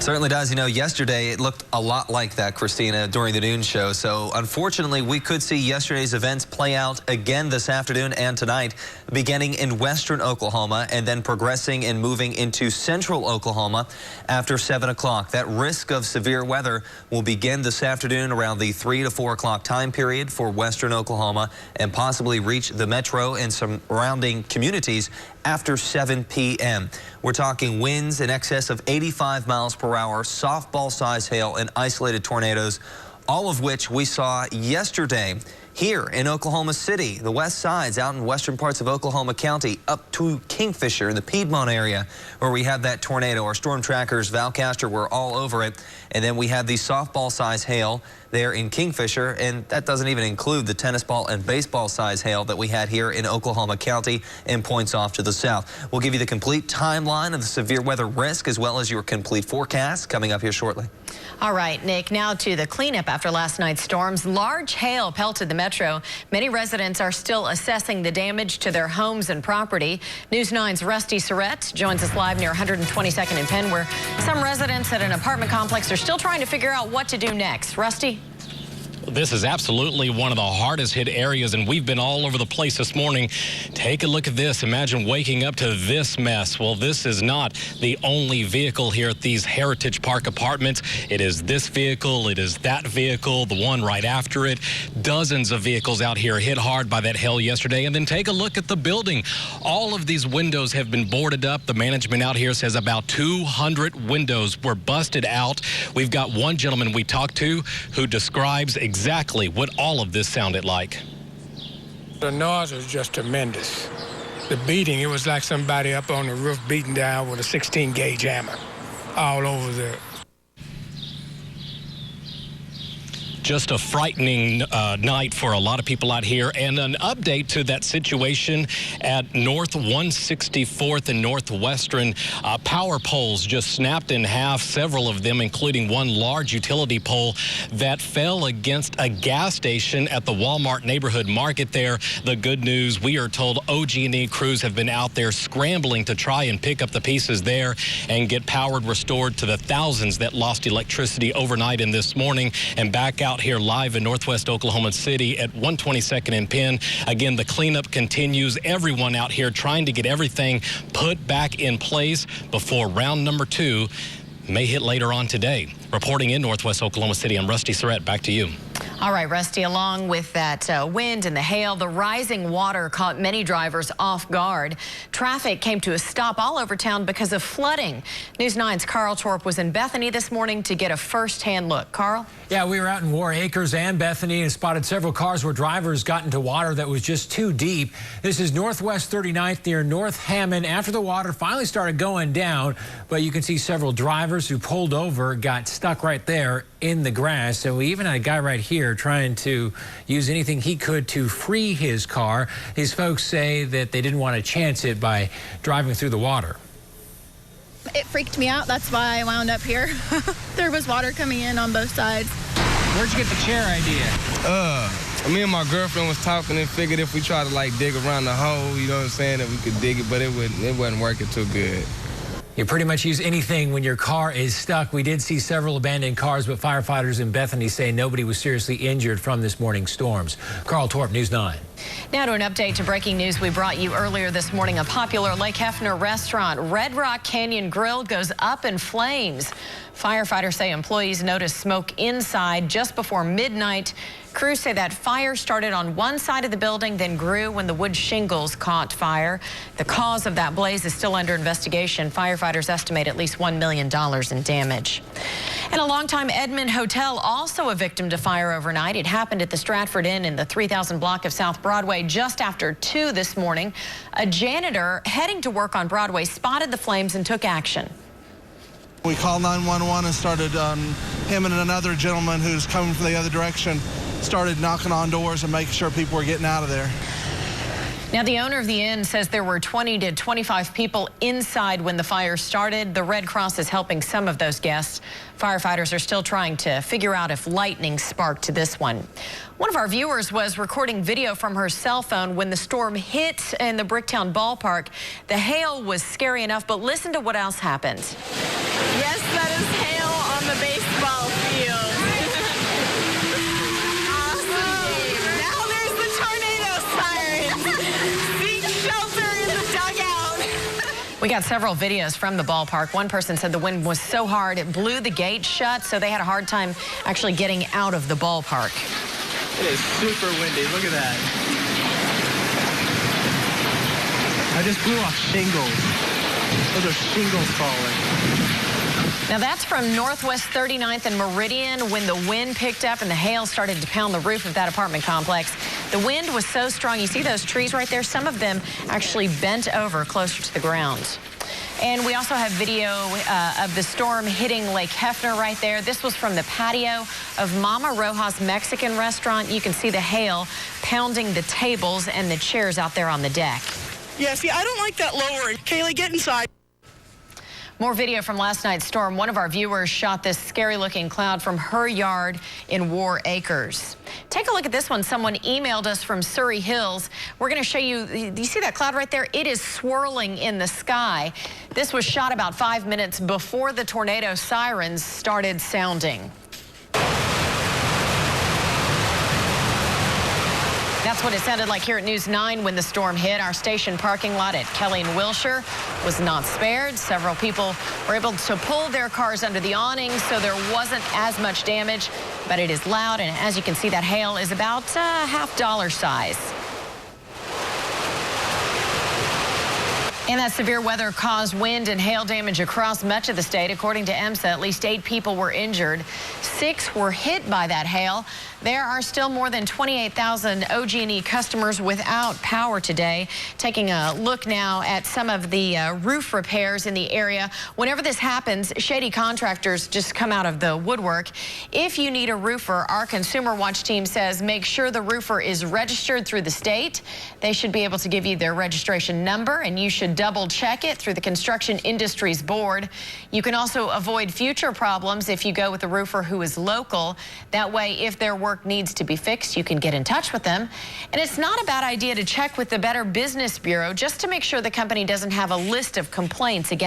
Certainly does. You know, yesterday it looked a lot like that, Christina, during the noon show. So unfortunately, we could see yesterday's events play out again this afternoon and tonight, beginning in western Oklahoma and then progressing and moving into central Oklahoma after 7 o'clock. That risk of severe weather will begin this afternoon around the 3 to 4 o'clock time period for western Oklahoma and possibly reach the metro and surrounding communities after 7 p.m. We're talking winds in excess of 85 miles per hour, softball-sized hail, and isolated tornadoes, all of which we saw yesterday here in Oklahoma City, the west sides out in western parts of Oklahoma County, up to Kingfisher in the Piedmont area, where we had that tornado. Our storm trackers, Valcaster, were all over it. And then we had the softball-sized hail there in Kingfisher, and that doesn't even include the tennis ball and baseball size hail that we had here in Oklahoma County and points off to the south. We'll give you the complete timeline of the severe weather risk as well as your complete forecast coming up here shortly. All right, Nick, now to the cleanup after last night's storms. Large hail pelted the metro. Many residents are still assessing the damage to their homes and property. News 9's Rusty Surrett joins us live near 122nd and Penn, where some residents at an apartment complex are still trying to figure out what to do next. Rusty? This is absolutely one of the hardest hit areas, and we've been all over the place this morning. Take a look at this. Imagine waking up to this mess. Well, this is not the only vehicle here at these Heritage Park apartments. It is this vehicle, it is that vehicle, the one right after it. Dozens of vehicles out here hit hard by that hail yesterday. And then take a look at the building. All of these windows have been boarded up. The management out here says about 200 windows were busted out. We've got one gentleman we talked to who describes exactly what all of this sounded like. The noise was just tremendous. The beating, it was like somebody up on the roof beating down with a 16-gauge hammer all over the... Just a frightening night for a lot of people out here. And an update to that situation at North 164th and Northwestern. Power poles just snapped in half, several of them, including one large utility pole that fell against a gas station at the Walmart neighborhood market there. The good news, we are told OG&E crews have been out there scrambling to try and pick up the pieces there and get power restored to the thousands that lost electricity overnight and this morning. And back out here live in northwest Oklahoma City at 122nd and Penn. Again, the cleanup continues. Everyone out here trying to get everything put back in place before round number 2 may hit later on today. Reporting in northwest Oklahoma City, I'm Rusty Surrett. Back to you. All right, Rusty, along with that wind and the hail, the rising water caught many drivers off guard. Traffic came to a stop all over town because of flooding. News 9's Carl Torp was in Bethany this morning to get a first-hand look. Carl? Yeah, we were out in War Acres and Bethany and spotted several cars where drivers got into water that was just too deep. This is Northwest 39th near North Hammond after the water finally started going down, but you can see several drivers who pulled over got stuck right there in the grass. So we even had a guy right here trying to use anything he could to free his car. These folks say that they didn't want to chance it by driving through the water. It freaked me out. That's why I wound up here. There was water coming in on both sides. Where'd you get the chair idea? Me and my girlfriend was talking and figured if we tried to like dig around the hole, you know what I'm saying, that we could dig it, but it wasn't working too good. You pretty much use anything when your car is stuck. We did see several abandoned cars, but firefighters in Bethany say nobody was seriously injured from this morning's storms. Carl Torp, News 9. Now to an update to breaking news we brought you earlier this morning. A popular Lake Hefner restaurant, Red Rock Canyon Grill, goes up in flames. Firefighters say employees noticed smoke inside just before midnight. Crews say that fire started on one side of the building, then grew when the wood shingles caught fire. The cause of that blaze is still under investigation. Firefighters estimate at least $1 million in damage. And a longtime Edmond hotel, also a victim to fire overnight. It happened at the Stratford Inn in the 3000 block of South Broadway just after 2 this morning. A janitor heading to work on Broadway spotted the flames and took action. We called 911 and started, him and another gentleman who's coming from the other direction started knocking on doors and making sure people were getting out of there. Now, the owner of the inn says there were 20 to 25 people inside when the fire started. The Red Cross is helping some of those guests. Firefighters are still trying to figure out if lightning sparked this one. One of our viewers was recording video from her cell phone when the storm hit in the Bricktown ballpark. The hail was scary enough, but listen to what else happened. Yes, that is hail. We got several videos from the ballpark. One person said the wind was so hard it blew the gate shut, so they had a hard time actually getting out of the ballpark. It is super windy. Look at that. I just blew off shingles. Those are shingles falling. Now that's from Northwest 39th and Meridian when the wind picked up and the hail started to pound the roof of that apartment complex. The wind was so strong. You see those trees right there? Some of them actually bent over closer to the ground. And we also have video of the storm hitting Lake Hefner right there. This was from the patio of Mama Rojas Mexican restaurant. You can see the hail pounding the tables and the chairs out there on the deck. Yeah, see, I don't like that lowering. Kaylee, get inside. More video from last night's storm. One of our viewers shot this scary-looking cloud from her yard in War Acres. Take a look at this one. Someone emailed us from Surrey Hills. We're going to show you, do you see that cloud right there? It is swirling in the sky. This was shot about 5 minutes before the tornado sirens started sounding. That's what it sounded like here at News 9 when the storm hit. Our station parking lot at Kelly and Wilshire was not spared. Several people were able to pull their cars under the awning, so there wasn't as much damage, but it is loud, and as you can see, that hail is about half dollar size. And that severe weather caused wind and hail damage across much of the state. According to EMSA, at least 8 people were injured. 6 were hit by that hail. There are still more than 28,000 OG&E customers without power today. Taking a look now at some of the roof repairs in the area. Whenever this happens, shady contractors just come out of the woodwork. If you need a roofer, our Consumer Watch team says make sure the roofer is registered through the state. They should be able to give you their registration number, and you should double check it through the Construction Industries Board. You can also avoid future problems if you go with a roofer who is local. That way, if their work needs to be fixed, you can get in touch with them. And it's not a bad idea to check with the Better Business Bureau just to make sure the company doesn't have a list of complaints against